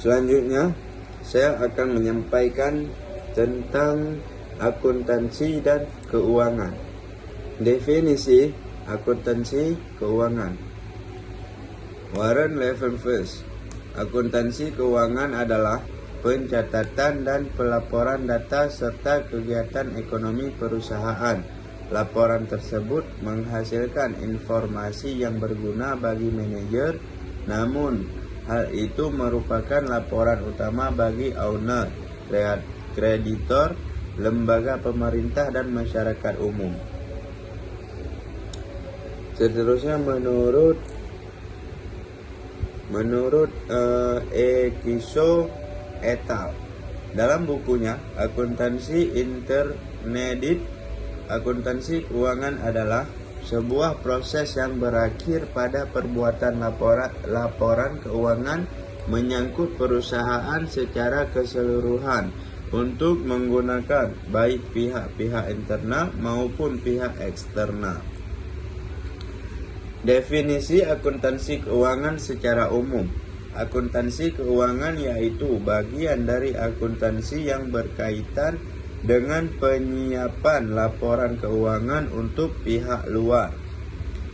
Selanjutnya, saya akan menyampaikan tentang akuntansi dan keuangan. Definisi akuntansi keuangan. Warren Levenfus. Akuntansi keuangan adalah pencatatan dan pelaporan data serta kegiatan ekonomi perusahaan. Laporan tersebut menghasilkan informasi yang berguna bagi manajer, namun hal itu merupakan laporan utama bagi owner, kreditor, lembaga pemerintah, dan masyarakat umum. Seterusnya menurut Ekiso et al. Dalam bukunya Akuntansi Intermediate, akuntansi keuangan adalah sebuah proses yang berakhir pada perbuatan laporan keuangan menyangkut perusahaan secara keseluruhan untuk menggunakan baik pihak-pihak internal maupun pihak eksternal. Definisi akuntansi keuangan secara umum. Akuntansi keuangan yaitu bagian dari akuntansi yang berkaitan dengan penyiapan laporan keuangan untuk pihak luar,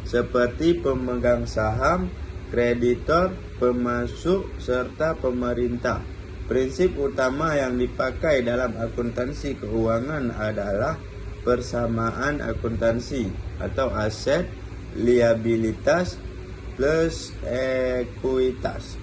seperti pemegang saham, kreditor, pemasuk, serta pemerintah. Prinsip utama yang dipakai dalam akuntansi keuangan adalah persamaan akuntansi atau aset, liabilitas plus ekuitas.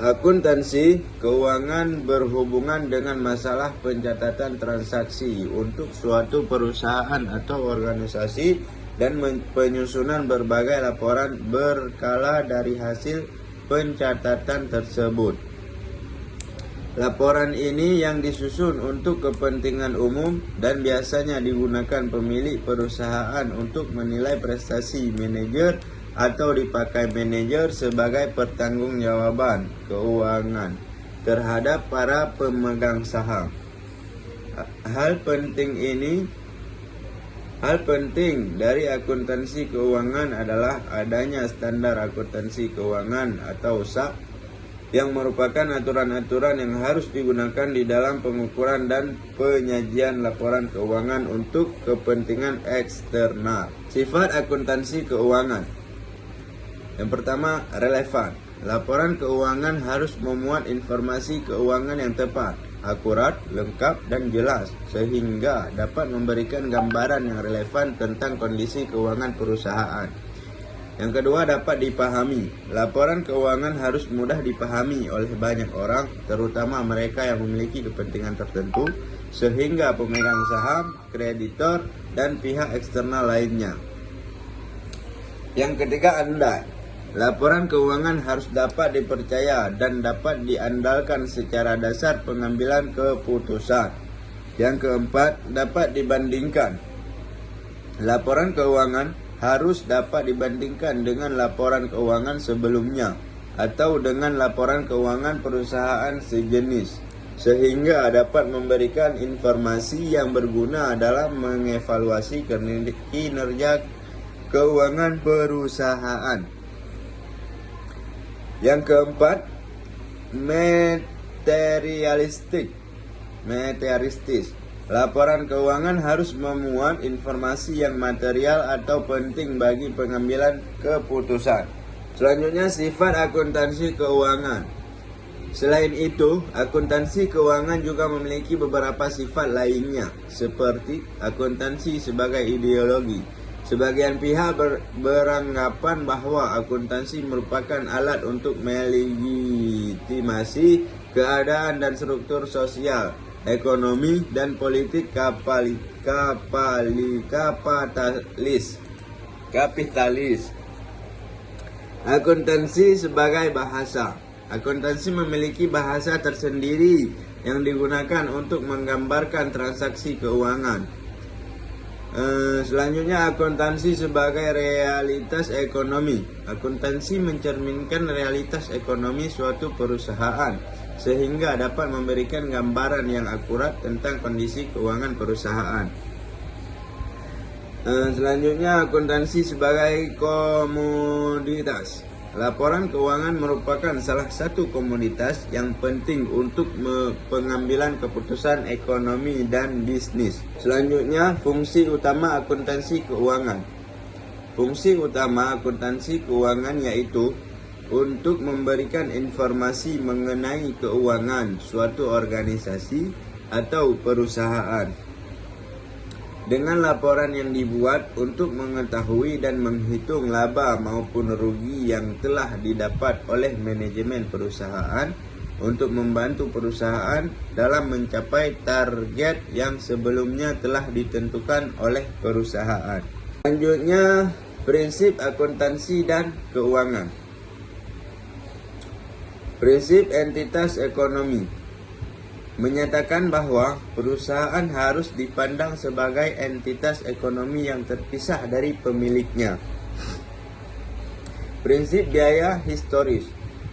Akuntansi keuangan berhubungan dengan masalah pencatatan transaksi untuk suatu perusahaan atau organisasi dan penyusunan berbagai laporan berkala dari hasil pencatatan tersebut. Laporan ini yang disusun untuk kepentingan umum dan biasanya digunakan pemilik perusahaan untuk menilai prestasi manajer atau dipakai manajer sebagai pertanggungjawaban keuangan terhadap para pemegang saham. Hal penting dari akuntansi keuangan adalah adanya standar akuntansi keuangan atau SAK yang merupakan aturan-aturan yang harus digunakan di dalam pengukuran dan penyajian laporan keuangan untuk kepentingan eksternal. Sifat akuntansi keuangan. Yang pertama, relevan. Laporan keuangan harus memuat informasi keuangan yang tepat, akurat, lengkap, dan jelas, sehingga dapat memberikan gambaran yang relevan tentang kondisi keuangan perusahaan. Yang kedua, dapat dipahami. Laporan keuangan harus mudah dipahami oleh banyak orang, terutama mereka yang memiliki kepentingan tertentu, sehingga pemegang saham, kreditor, dan pihak eksternal lainnya. Yang ketiga, andai. Laporan keuangan harus dapat dipercaya dan dapat diandalkan secara dasar pengambilan keputusan. Yang keempat, dapat dibandingkan. Laporan keuangan harus dapat dibandingkan dengan laporan keuangan sebelumnya atau dengan laporan keuangan perusahaan sejenis, sehingga dapat memberikan informasi yang berguna dalam mengevaluasi kinerja keuangan perusahaan. Yang keempat, materialistis. Laporan keuangan harus memuat informasi yang material atau penting bagi pengambilan keputusan. Selanjutnya, sifat akuntansi keuangan. Selain itu, akuntansi keuangan juga memiliki beberapa sifat lainnya, seperti akuntansi sebagai ideologi. Sebagian pihak beranggapan bahwa akuntansi merupakan alat untuk melegitimasi keadaan dan struktur sosial, ekonomi, dan politik kapitalis. Akuntansi sebagai bahasa. Akuntansi memiliki bahasa tersendiri yang digunakan untuk menggambarkan transaksi keuangan. Selanjutnya, akuntansi sebagai realitas ekonomi. Akuntansi mencerminkan realitas ekonomi suatu perusahaan, sehingga dapat memberikan gambaran yang akurat tentang kondisi keuangan perusahaan. Selanjutnya, akuntansi sebagai komoditas. laporan keuangan merupakan salah satu komoditas yang penting untuk pengambilan keputusan ekonomi dan bisnis. Selanjutnya, fungsi utama akuntansi keuangan. Fungsi utama akuntansi keuangan yaitu untuk memberikan informasi mengenai keuangan suatu organisasi atau perusahaan. Dengan laporan yang dibuat untuk mengetahui dan menghitung laba maupun rugi yang telah didapat oleh manajemen perusahaan untuk membantu perusahaan dalam mencapai target yang sebelumnya telah ditentukan oleh perusahaan. Selanjutnya, prinsip akuntansi dan keuangan. Prinsip entitas ekonomi menyatakan bahwa perusahaan harus dipandang sebagai entitas ekonomi yang terpisah dari pemiliknya. Prinsip biaya historis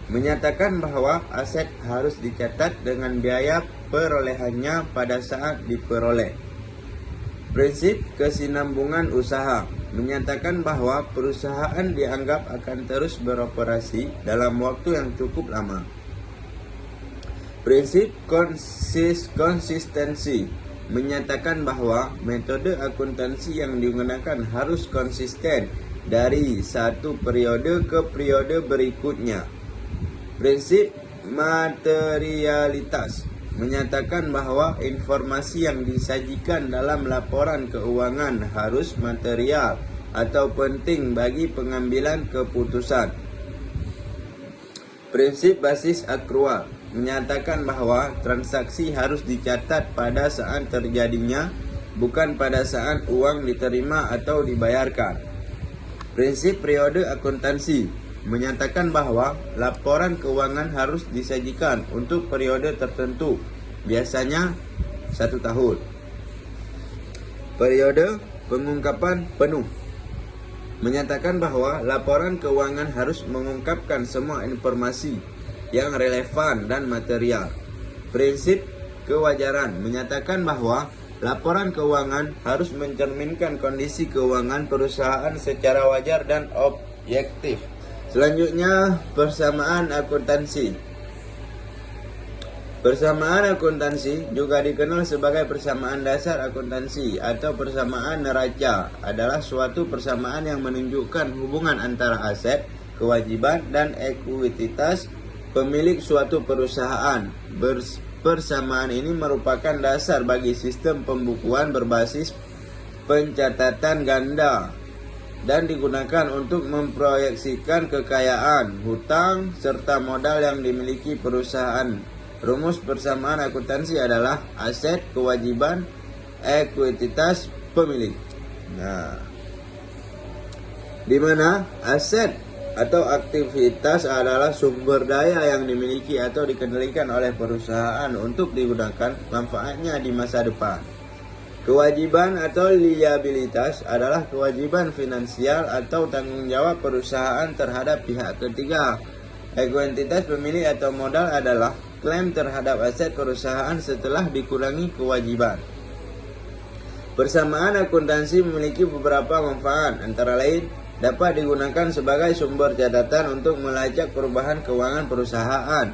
menyatakan bahwa aset harus dicatat dengan biaya perolehannya pada saat diperoleh. Prinsip kesinambungan usaha menyatakan bahwa perusahaan dianggap akan terus beroperasi dalam waktu yang cukup lama. Prinsip konsistensi menyatakan bahwa metode akuntansi yang digunakan harus konsisten dari satu periode ke periode berikutnya. Prinsip materialitas menyatakan bahwa informasi yang disajikan dalam laporan keuangan harus material atau penting bagi pengambilan keputusan. Prinsip basis akrual menyatakan bahwa transaksi harus dicatat pada saat terjadinya, bukan pada saat uang diterima atau dibayarkan. Prinsip periode akuntansi menyatakan bahwa laporan keuangan harus disajikan untuk periode tertentu, biasanya 1 tahun. Periode pengungkapan penuh menyatakan bahwa laporan keuangan harus mengungkapkan semua informasi yang relevan dan material. Prinsip kewajaran menyatakan bahwa laporan keuangan harus mencerminkan kondisi keuangan perusahaan secara wajar dan objektif. Selanjutnya, persamaan akuntansi. Persamaan akuntansi juga dikenal sebagai persamaan dasar akuntansi atau persamaan neraca, adalah suatu persamaan yang menunjukkan hubungan antara aset, kewajiban, dan ekuitas pemilik suatu perusahaan. Persamaan ini merupakan dasar bagi sistem pembukuan berbasis pencatatan ganda dan digunakan untuk memproyeksikan kekayaan, hutang, serta modal yang dimiliki perusahaan. Rumus persamaan akuntansi adalah aset, kewajiban, ekuitas pemilik. Di mana aset atau aktivitas adalah sumber daya yang dimiliki atau dikendalikan oleh perusahaan untuk digunakan manfaatnya di masa depan. Kewajiban atau liabilitas adalah kewajiban finansial atau tanggung jawab perusahaan terhadap pihak ketiga. Ekuitas pemilik atau modal adalah klaim terhadap aset perusahaan setelah dikurangi kewajiban. Persamaan akuntansi memiliki beberapa manfaat, antara lain dapat digunakan sebagai sumber catatan untuk melacak perubahan keuangan perusahaan.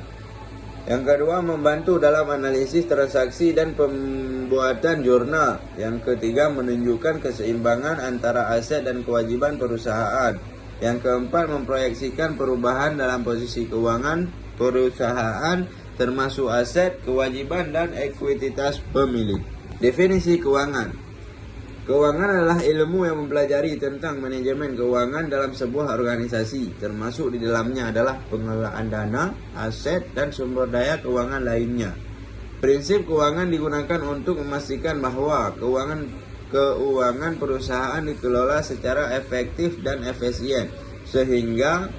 Yang kedua, membantu dalam analisis transaksi dan pembuatan jurnal. Yang ketiga, menunjukkan keseimbangan antara aset dan kewajiban perusahaan. Yang keempat, memproyeksikan perubahan dalam posisi keuangan perusahaan termasuk aset, kewajiban, dan ekuitas pemilik. Definisi keuangan. Keuangan adalah ilmu yang mempelajari tentang manajemen keuangan dalam sebuah organisasi, termasuk di dalamnya adalah pengelolaan dana, aset, dan sumber daya keuangan lainnya. Prinsip keuangan digunakan untuk memastikan bahwa keuangan perusahaan dikelola secara efektif dan efisien, sehingga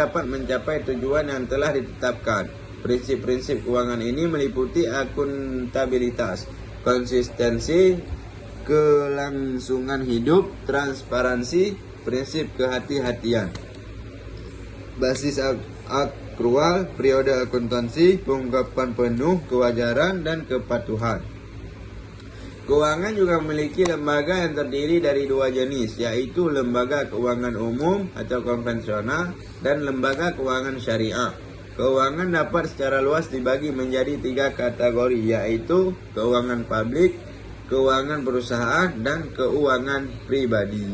dapat mencapai tujuan yang telah ditetapkan. Prinsip-prinsip keuangan ini meliputi akuntabilitas, konsistensi, kelangsungan hidup, transparansi, prinsip kehati-hatian, basis akrual, periode akuntansi, pengungkapan penuh, kewajaran, dan kepatuhan. Keuangan juga memiliki lembaga yang terdiri dari dua jenis, yaitu lembaga keuangan umum atau konvensional dan lembaga keuangan syariah. Keuangan dapat secara luas dibagi menjadi 3 kategori, yaitu keuangan publik, keuangan perusahaan, dan keuangan pribadi.